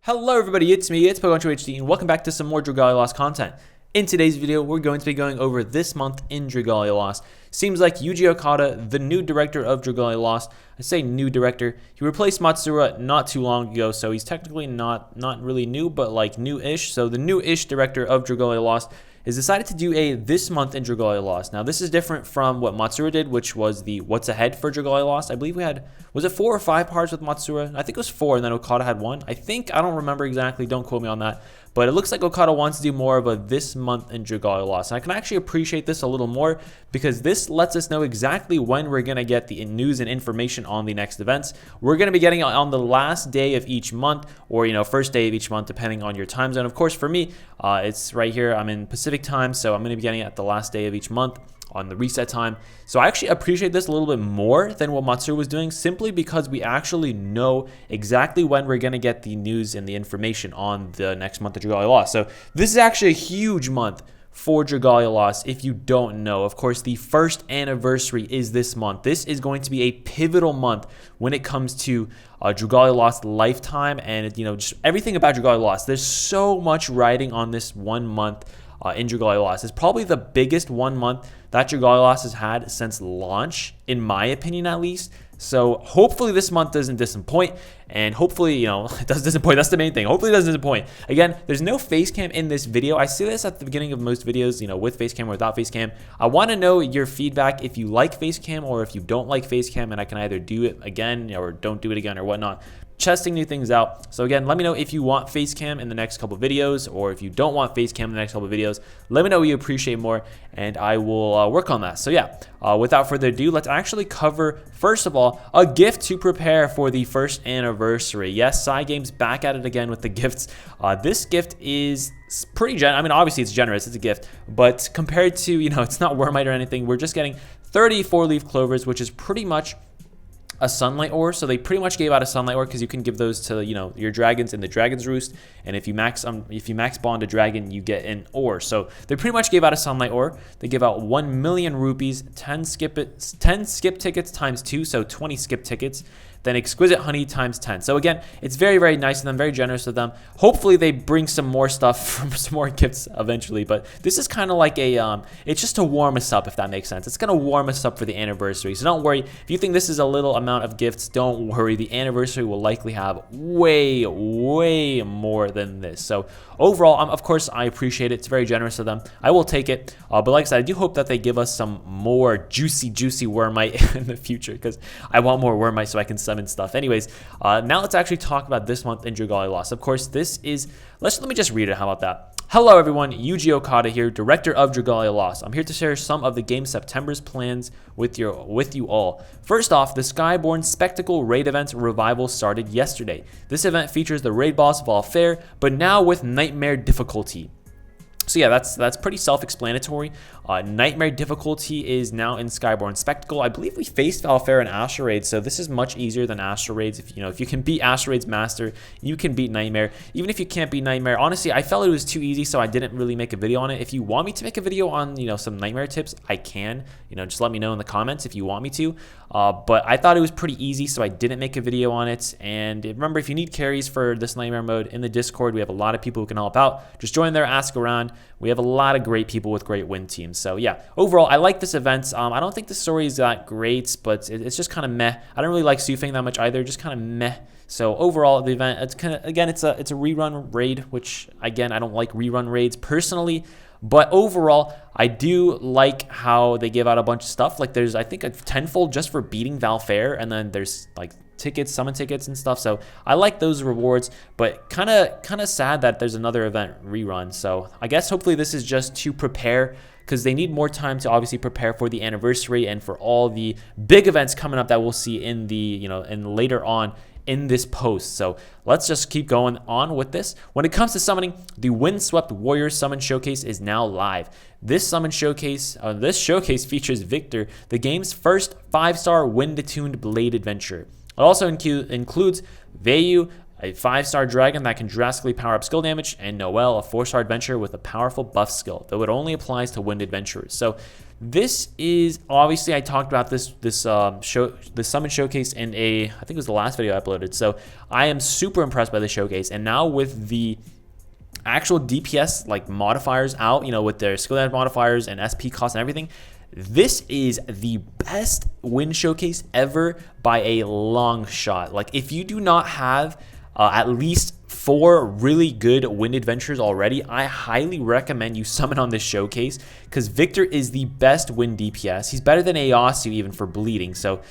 Hello everybody, it's me, it's PokemonTripHD, and welcome back to some more Dragalia Lost content. In today's video, we're going to be going over this month in Dragalia Lost. Seems like Yuji Okada, the new director of Dragalia Lost, I say new director, he replaced Matsura not too long ago, so he's technically not really new, but like new-ish. So the new-ish director of Dragalia Lost has decided to do a this month in Dragalia Lost. Now this is different from what Matsura did, which was the what's ahead for Dragalia Lost. I believe we had, was it 4 or 5 parts with Matsura? I think it was 4 and then Okada had 1. I don't remember exactly, don't quote me on that. But it looks like Okada wants to do more of a this month in Dragalia Lost. And I can actually appreciate this a little more because this lets us know exactly when we're going to get the news and information on the next events. We're going to be getting it on the last day of each month, or first day of each month, depending on your time zone. Of course, for me, it's right here. I'm in Pacific time, so I'm going to be getting it at the last day of each month on the reset time. So I actually appreciate this a little bit more than what Matsura was doing, simply because we actually know exactly when we're going to get the news and the information on the next month of Dragalia Lost. So this is actually a huge month for Dragalia Lost if you don't know. Of course, the first anniversary is this month. This is going to be a pivotal month when it comes to Dragalia Lost lifetime and just everything about Dragalia Lost. There's so much riding on this 1 month in Dragalia Lost. It's probably the biggest 1 month that Dragalia Lost has had since launch, in my opinion at least. So hopefully this month doesn't disappoint, and hopefully, it doesn't disappoint. That's the main thing. Hopefully it doesn't disappoint. Again, there's no face cam in this video. I say this at the beginning of most videos, with face cam or without face cam. I want to know your feedback if you like face cam or if you don't like face cam, and I can either do it again or don't do it again or whatnot. Testing new things out. So again, let me know if you want face cam in the next couple videos, or if you don't want face cam in the next couple videos. Let me know what you appreciate more, and I will work on that. So yeah, without further ado, let's actually cover, first of all, a gift to prepare for the first anniversary. Yes, Cygame's back at it again with the gifts. This gift is pretty generous. I mean, obviously it's generous, it's a gift, but compared to, it's not Wormite or anything. We're just getting 30 4-leaf clovers, which is pretty much a sunlight ore. So they pretty much gave out a sunlight ore because you can give those to your dragons in the dragon's roost, and if you max bond a dragon, you get an ore. So they pretty much gave out a sunlight ore. They give out 1 million rupees, 10 skip tickets times 2, so 20 skip tickets, then exquisite honey times 10. So again, it's very, very nice of them, very generous of them. Hopefully they bring some more stuff, from some more gifts eventually, but this is kind of like a it's just to warm us up, if that makes sense. It's gonna warm us up for the anniversary, so don't worry if you think this is a little amount of gifts. Don't worry, the anniversary will likely have way more than this. So overall, of course, I appreciate it. It's very generous of them. I will take it, but like I said, I do hope that they give us some more juicy Wormite in the future, because I want more Wormite so I can summon stuff. Anyways, now let's actually talk about this month in Dragalia Lost. Of course, this is, let me just read it. How about that? Hello everyone, Yuji Okada here, director of Dragalia Lost. I'm here to share some of the game's September's plans with you all. First off, the Skyborne Spectacle raid event revival started yesterday. This event features the raid boss Valfair, but now with nightmare difficulty. So yeah, that's pretty self-explanatory. Nightmare difficulty is now in Skyborne Spectacle. I believe we faced Valfair in Astral Raids, so this is much easier than Astral Raids. If you can beat Astral Raids Master, you can beat Nightmare. Even if you can't beat Nightmare, honestly, I felt it was too easy, so I didn't really make a video on it. If you want me to make a video on some Nightmare tips, I can. Just let me know in the comments if you want me to. But I thought it was pretty easy, so I didn't make a video on it. And remember, if you need carries for this Nightmare mode, in the Discord, we have a lot of people who can help out. Just join there, ask around. We have a lot of great people with great win teams. So yeah, overall, I like this event. I don't think the story is that great, but it's just kind of meh. I don't really like Sufang that much either, just kind of meh. So overall, the event, it's kind of, again, it's a rerun raid, which again, I don't like rerun raids personally. But overall, I do like how they give out a bunch of stuff. Like there's, I think, a tenfold just for beating Valfair, and then there's like tickets, summon tickets and stuff. So I like those rewards, but kind of sad that there's another event rerun. So I guess hopefully this is just to prepare, because they need more time to obviously prepare for the anniversary and for all the big events coming up that we'll see in the and later on in this post. So let's just keep going on with this. When it comes to summoning, the Windsweep Warriors summon showcase is now live. This showcase features Victor, the game's first 5-star wind-attuned blade adventure. It also includes Vayu, a 5-star dragon that can drastically power up skill damage, and Noel, a 4-star adventurer with a powerful buff skill, though it only applies to wind adventurers. So This is obviously, I talked about this summon showcase in I think it was the last video I uploaded. So I am super impressed by the showcase, and now with the actual DPS like modifiers out, with their skill damage modifiers and SP cost and everything, this is the best win showcase ever by a long shot. Like, if you do not have at least 4 really good wind adventures already, I highly recommend you summon on this showcase, because Victor is the best wind DPS. He's better than Eosu even for bleeding. So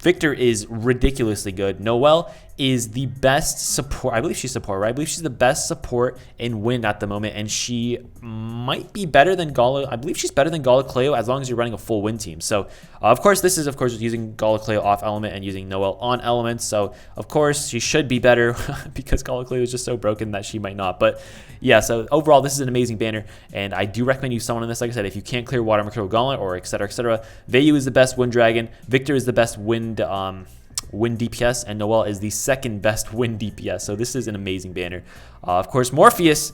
Victor is ridiculously good. Noelle is the best support. I believe she's support, right? I believe she's the best support in wind at the moment, and she might be better than Gala. I believe she's better than Galacleo as long as you're running a full wind team. So of course, this is using Galacleo off element and using Noelle on elements. So of course she should be better because Galacleo is just so broken that she might not. But yeah, so overall, this is an amazing banner, and I do recommend you summon on this. Like I said, if you can't clear water, Mercurial Gauntlet, or etc., etc. Vayu is the best wind dragon. Victor is the best wind DPS, and Noelle is the second best wind DPS. So this is an amazing banner. Of course, Morpheus,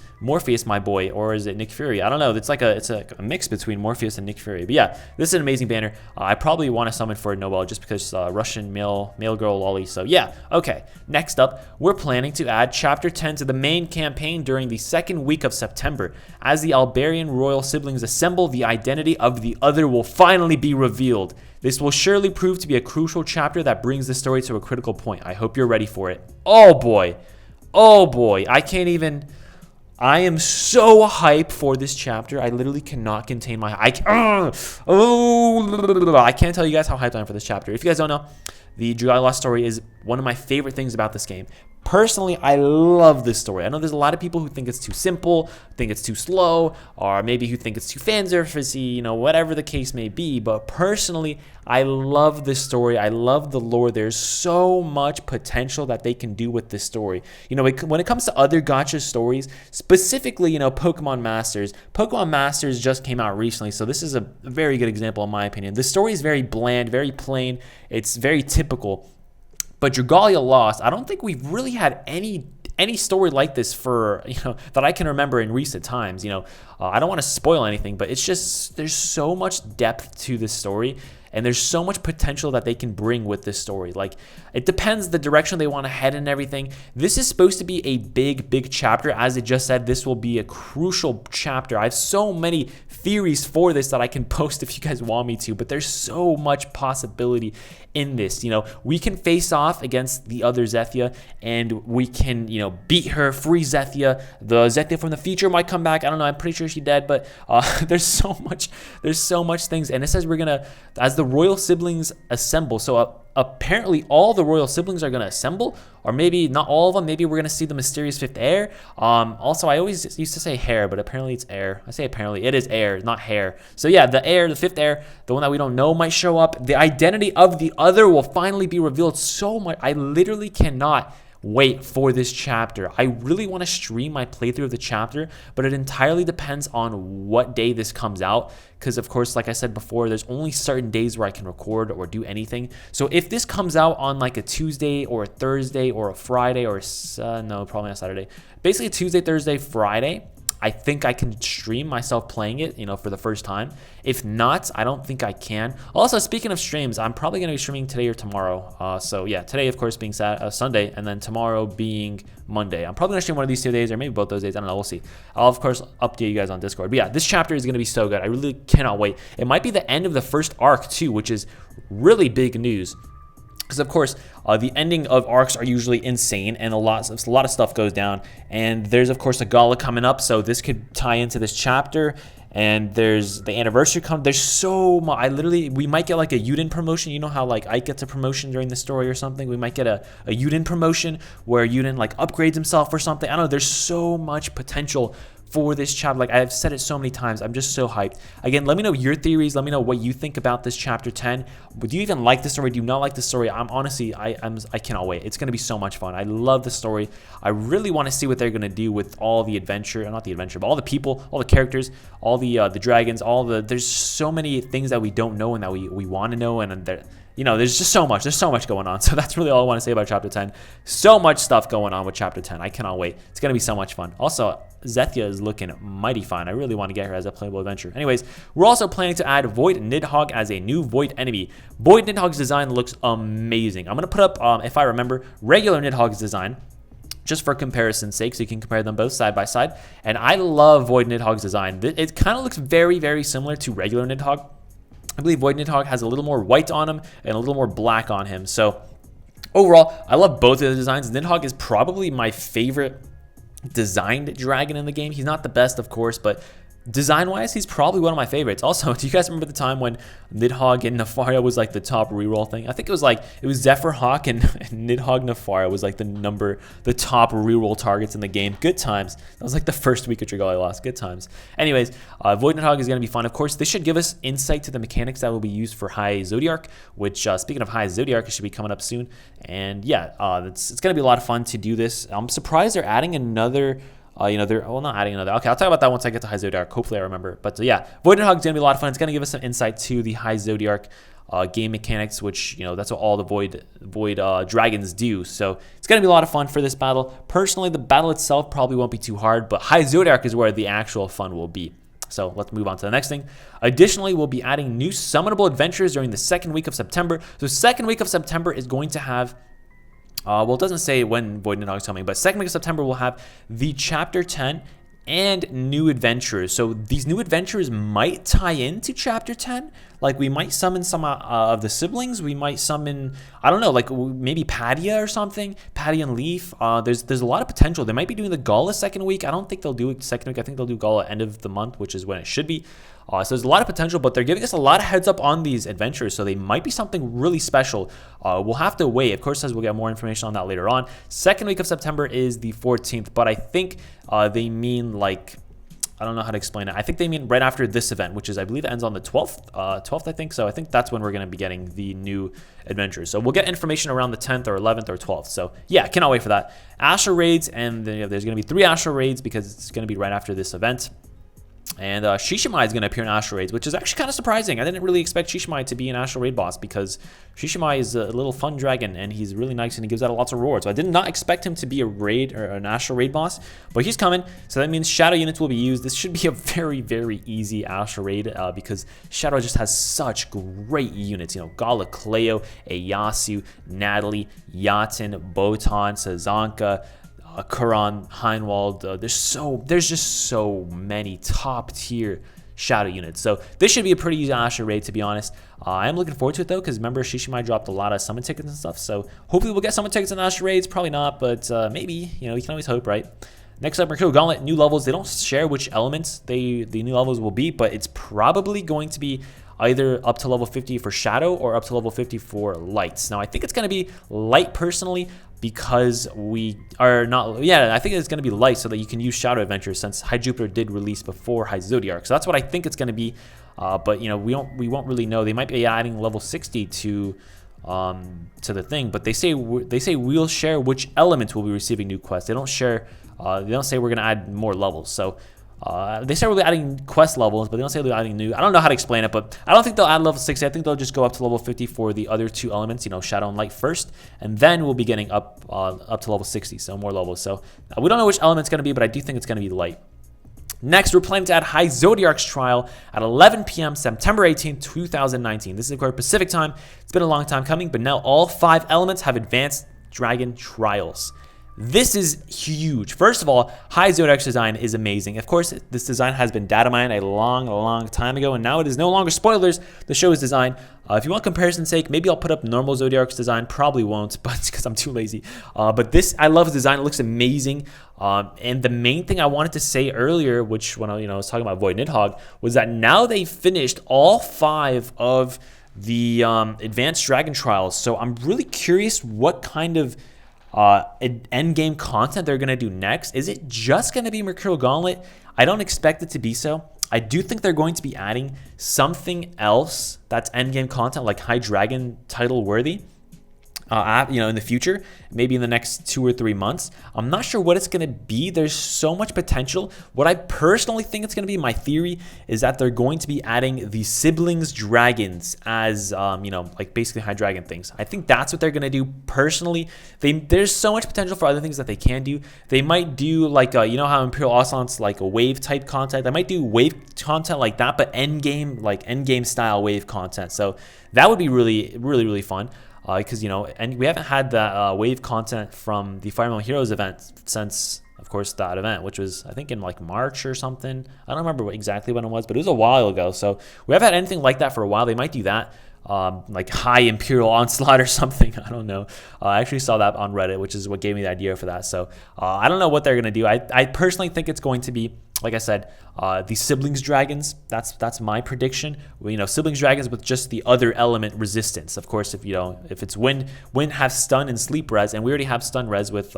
my boy, or is it Nick Fury? I don't know. It's a mix between Morpheus and Nick Fury. But yeah, this is an amazing banner. I probably want to summon for Noelle just because Russian male girl lolly. So yeah, okay. Next up, we're planning to add Chapter 10 to the main campaign during the second week of September. As the Albarian royal siblings assemble, the identity of the other will finally be revealed. This will surely prove to be a crucial chapter that brings the story to a critical point. I hope you're ready for it. Oh boy. Oh boy. I am so hyped for this chapter. I literally cannot contain my I can't tell you guys how hyped I am for this chapter. If you guys don't know, the Dragalia Lost story is one of my favorite things about this game. Personally, I love this story. I know there's a lot of people who think it's too simple, think it's too slow, or maybe who think it's too fan servicey, whatever the case may be. But personally, I love this story. I love the lore. There's so much potential that they can do with this story. When it comes to other gacha stories, specifically, Pokemon Masters just came out recently, so this is a very good example in my opinion. The story is very bland, very plain. It's very typical. But Dragalia Lost, I don't think we've really had any story like this for that I can remember in recent times. I don't want to spoil anything, but it's just there's so much depth to this story, and there's so much potential that they can bring with this story. Like, it depends the direction they want to head and everything. This is supposed to be a big chapter. As it just said, this will be a crucial chapter. I have so many theories for this that I can post if you guys want me to, but there's so much possibility in this. We can face off against the other Zethia, and we can, beat her, free Zethia. The Zethia from the future might come back. I don't know. I'm pretty sure she's dead, but there's so much things. And it says we're gonna, as the royal siblings assemble. So apparently all the royal siblings are gonna assemble, or maybe not all of them. Maybe we're gonna see the mysterious fifth heir. Also, I always used to say hair, but apparently it's heir. I say apparently, it is heir, not hair. So yeah, the fifth heir, the one that we don't know, might show up. The identity of the other will finally be revealed. So much. I literally cannot wait for this chapter. I really want to stream my playthrough of the chapter, but it entirely depends on what day this comes out, because of course, like I said before, there's only certain days where I can record or do anything. So if this comes out on like a Tuesday or a Thursday or a Friday or no, probably not Saturday, basically Tuesday, Thursday, Friday, I think I can stream myself playing it, for the first time. If not, I don't think I can. Also, speaking of streams, I'm probably going to be streaming today or tomorrow. So yeah, today, of course, being Sunday, and then tomorrow being Monday. I'm probably going to stream one of these 2 days, or maybe both those days. I don't know. We'll see. I'll, of course, update you guys on Discord. But yeah, this chapter is going to be so good. I really cannot wait. It might be the end of the first arc, too, which is really big news. Because, of course, the ending of arcs are usually insane, and a lot of stuff goes down. And there's, of course, a gala coming up, so this could tie into this chapter. And there's the anniversary there's so much. We might get like a Yuden promotion. You know how like Ike gets a promotion during the story or something? We might get a Yuden promotion where Yuden like upgrades himself or something. I don't know. There's so much potential for this chapter. Like, I've said it so many times. I'm just so hyped. Again, let me know your theories. Let me know what you think about this chapter 10. Do you even like the story? Do you not like the story? I'm honestly, I cannot wait. It's going to be so much fun. I love the story. I really want to see what they're going to do with all the adventure, not the adventure, but all the people, all the characters, all the dragons, there's so many things that we don't know and that we want to know, and you know, there's just so much. There's so much going on. So that's really all I want to say about Chapter 10. So much stuff going on with Chapter 10. I cannot wait. It's going to be so much fun. Also, Zethia is looking mighty fine. I really want to get her as a playable adventure. Anyways, we're also planning to add Void Nidhogg as a new Void enemy. Void Nidhogg's design looks amazing. I'm going to put up, if I remember, regular Nidhogg's design, just for comparison's sake, so you can compare them both side by side. And I love Void Nidhogg's design. It kind of looks very, very similar to regular Nidhogg. I believe Void Nidhogg has a little more white on him and a little more black on him. So overall, I love both of the designs. Nidhogg is probably my favorite designed dragon in the game. He's not the best, of course, but design-wise, he's probably one of my favorites. Also, do you guys remember the time when Nidhogg and Nefaria was like the top reroll thing? I think it was Zephyr Hawk and Nidhogg Nefaria was like the top reroll targets in the game. Good times. That was like the first week of Dragalia Lost. Good times. Anyways, Void Nidhogg is going to be fun. Of course, this should give us insight to the mechanics that will be used for High Zodiark, which, speaking of High Zodiark, it should be coming up soon. And yeah, it's going to be a lot of fun to do this. I'm surprised they're adding another... they're not adding another. Okay, I'll talk about that once I get to High Zodiark. Hopefully I remember. But yeah, Void Nidhogg is going to be a lot of fun. It's going to give us some insight to the High Zodiark game mechanics, which, that's what all the Void dragons do. So it's going to be a lot of fun for this battle. Personally, the battle itself probably won't be too hard, but High Zodiark is where the actual fun will be. So let's move on to the next thing. Additionally, we'll be adding new summonable adventures during the second week of September. So second week of September is going to have... well, it doesn't say when Void Nidhogg is coming, but second week of September we'll have the Chapter 10 and new adventures. So these new adventures might tie into Chapter 10. Like, we might summon some of the siblings. We might summon, I don't know, like maybe Padia or something. Padia and Leaf. There's a lot of potential. They might be doing the Gala second week. I don't think they'll do it second week. I think they'll do Gala end of the month, which is when it should be. So there's a lot of potential, but they're giving us a lot of heads up on these adventures, so they might be something really special. We'll have to wait. Of course, as we'll get more information on that later on. Second week of September is the 14th, but I think they mean like... I don't know how to explain it. I think they mean right after this event, which is, I believe, it ends on the 12th. 12th, I think. So I think that's when we're going to be getting the new adventures. So we'll get information around the 10th or 11th or 12th. So yeah, cannot wait for that. Astral Raids, and then, there's going to be 3 Astral Raids because it's going to be right after this event. And Shishimai is going to appear in Astral Raids, which is actually kind of surprising. I didn't really expect Shishimai to be an Astral Raid boss because Shishimai is a little fun dragon and he's really nice and he gives out lots of rewards. So I did not expect him to be a raid or an Astral Raid boss, but he's coming. So that means Shadow units will be used. This should be a very, very easy Astral Raid because Shadow just has such great units. Gala, Cleo, Eyasu, Natalie, Yaten, Botan, Sazanka, Kuran, Heinwald. There's just so many top tier Shadow units. So this should be a pretty easy Astral Raid, to be honest. I am looking forward to it though, because remember Shishimai dropped a lot of summon tickets and stuff. So hopefully we'll get summon tickets in Astral Raids. Probably not, but maybe. You can always hope, right? Next up, Mercurial Gauntlet, new levels. They don't share which elements the new levels will be, but it's probably going to be either up to level 50 for Shadow or up to level 50 for Lights. Now, I think it's going to be Light personally because we are not... Yeah, I think it's going to be Light so that you can use Shadow Adventures since High Jupiter did release before High Zodiark. So that's what I think it's going to be. But, we won't really know. They might be adding level 60 to the thing, but they say we'll share which elements will be receiving new quests. They don't share... they don't say we're going to add more levels. So... they say we'll be adding quest levels, but they don't say they're adding new. I don't know how to explain it, but I don't think they'll add level 60. I think they'll just go up to level 50 for the other 2 elements, Shadow and Light first, and then we'll be getting up to level 60, so more levels. So we don't know which element it's going to be, but I do think it's going to be Light. Next, we're planning to add High Zodiark's trial at 11 p.m. September 18, 2019. This is, of course, Pacific time. It's been a long time coming, but now all 5 elements have advanced dragon trials. This is huge. First of all, High Zodiark's design is amazing. Of course, this design has been data mined a long time ago, and now it is no longer spoilers. The show is design. If you want comparison's sake, maybe I'll put up normal Zodiark's design. Probably won't, but because I'm too lazy. But this, I love his design. It looks amazing. And the main thing I wanted to say earlier, which when I was talking about Void Nidhogg, was that now they finished all 5 of the advanced dragon trials. So I'm really curious what kind of end game content they're going to do next. Is it just going to be Mercurial Gauntlet? I don't expect it to be so. I do think they're going to be adding something else that's end game content, like High Dragon title worthy. in the future, maybe in the next 2 or 3 months. I'm not sure what it's going to be. There's so much potential. What I personally think it's going to be, my theory, is that they're going to be adding the siblings dragons as, like basically high dragon things. I think that's what they're going to do personally. There's so much potential for other things that they can do. They might do like, you know how Imperial Ocelot's like a wave type content. They might do wave content like that, but end game style wave content. So that would be really, really, really fun. Because, and we haven't had that wave content from the Fire Emblem Heroes event since, of course, that event, which was, I think, in like March or something. I don't remember exactly when it was, but it was a while ago. So we haven't had anything like that for a while. They might do that, like high Imperial Onslaught or something. I don't know. I actually saw that on Reddit, which is what gave me the idea for that. So I don't know what they're going to do. I personally think it's going to be, like I said, the siblings dragons. That's my prediction. Siblings dragons with just the other element resistance. Of course, if it's wind has stun and sleep res, and we already have stun res with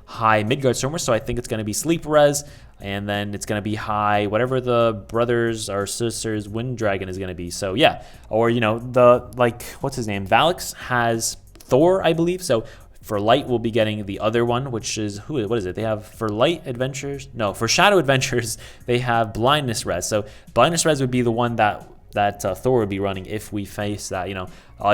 high Midgard Stormer, so I think it's going to be sleep res, and then it's going to be high whatever the brothers or sisters wind dragon is going to be. So yeah, or what's his name? Valix has Thor, I believe. So for Light, we'll be getting the other one, which is, what is it? They have for Light Adventures, no, for Shadow Adventures, they have Blindness Res. So Blindness Res would be the one that Thor would be running if we face that,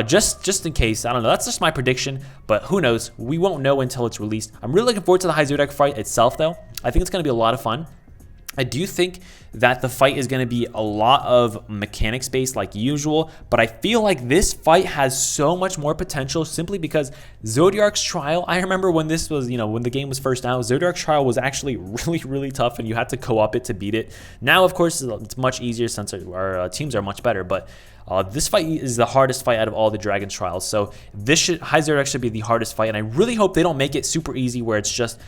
just in case. I don't know. That's just my prediction, but who knows? We won't know until it's released. I'm really looking forward to the High Zodiark fight itself, though. I think it's going to be a lot of fun. I do think that the fight is going to be a lot of mechanics based like usual, but I feel like this fight has so much more potential simply because Zodiark's Trial, I remember when this was, when the game was first out, Zodiark's Trial was actually really, really tough and you had to co-op it to beat it. Now, of course, it's much easier since our teams are much better, but this fight is the hardest fight out of all the Dragon's Trials. So High Zodiark should be the hardest fight, and I really hope they don't make it super easy where it's just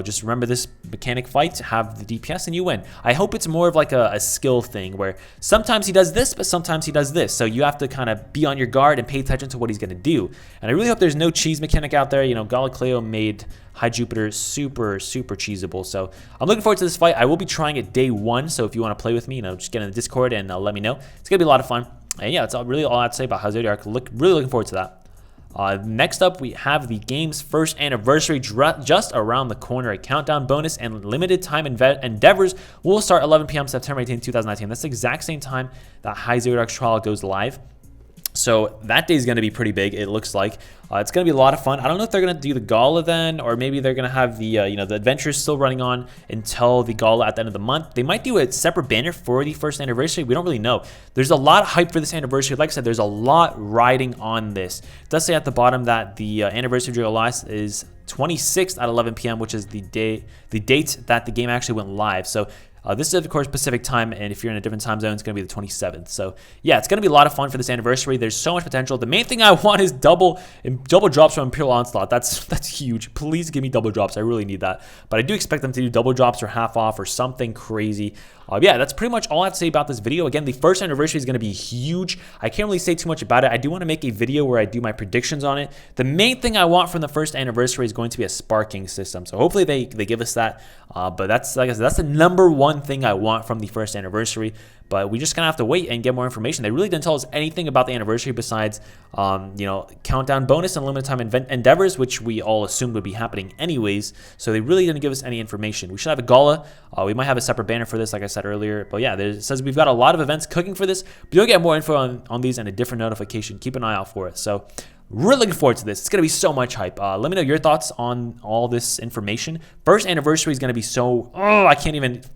just remember this mechanic fight, have the DPS, and you win. I hope it's more of like a skill thing where sometimes he does this, but sometimes he does this. So you have to kind of be on your guard and pay attention to what he's going to do. And I really hope there's no cheese mechanic out there. Galacleo made High Jupiter super, super cheesable. So I'm looking forward to this fight. I will be trying it day 1. So if you want to play with me, just get in the Discord and let me know. It's going to be a lot of fun. And yeah, that's really all I have to say about High Zodiark. Really looking forward to that. Next up, we have the game's first anniversary just around the corner. A countdown bonus and limited time endeavors will start 11 p.m. September 18, 2019. That's the exact same time that High Zodiark Trial goes live. So that day is going to be pretty big, it looks like. It's going to be a lot of fun. I don't know if they're going to do the gala then, or maybe they're going to have the the adventures still running on until the gala at the end of the month. They might do a separate banner for the first anniversary. We don't really know. There's a lot of hype for this anniversary. Like I said, there's a lot riding on this. It does say at the bottom that the anniversary of Dragalia Lost is 26th at 11 p.m., which is the date that the game actually went live. So this is, of course, Pacific time, and if you're in a different time zone, it's going to be the 27th. So, yeah, it's going to be a lot of fun for this anniversary. There's so much potential. The main thing I want is double drops from Imperial Onslaught. That's huge. Please give me double drops. I really need that. But I do expect them to do double drops or half off or something crazy. Yeah, that's pretty much all I have to say about this video. Again, the first anniversary is going to be huge. I can't really say too much about it. I do want to make a video where I do my predictions on it. The main thing I want from the first anniversary is going to be a sparking system. So hopefully they give us that. But that's, like I said, that's the #1 thing I want from the first anniversary. But we just kind of have to wait and get more information. They really didn't tell us anything about the anniversary besides, countdown bonus and limited time endeavors, which we all assumed would be happening anyways. So they really didn't give us any information. We should have a gala. We might have a separate banner for this, like I said earlier. But yeah, it says we've got a lot of events cooking for this. But you'll get more info on these and a different notification. Keep an eye out for it. So really looking forward to this. It's going to be so much hype. Let me know your thoughts on all this information. First anniversary is going to be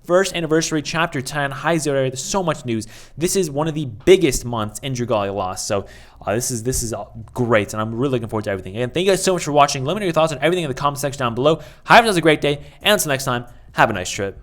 first anniversary, chapter 10, High Zodiark. There's so much news. This is one of the biggest months in Dragalia Lost. So this is great, and I'm really looking forward to everything. And thank you guys so much for watching. Let me know your thoughts on everything in the comment section down below. Hope you have a great day, and until next time, have a nice trip.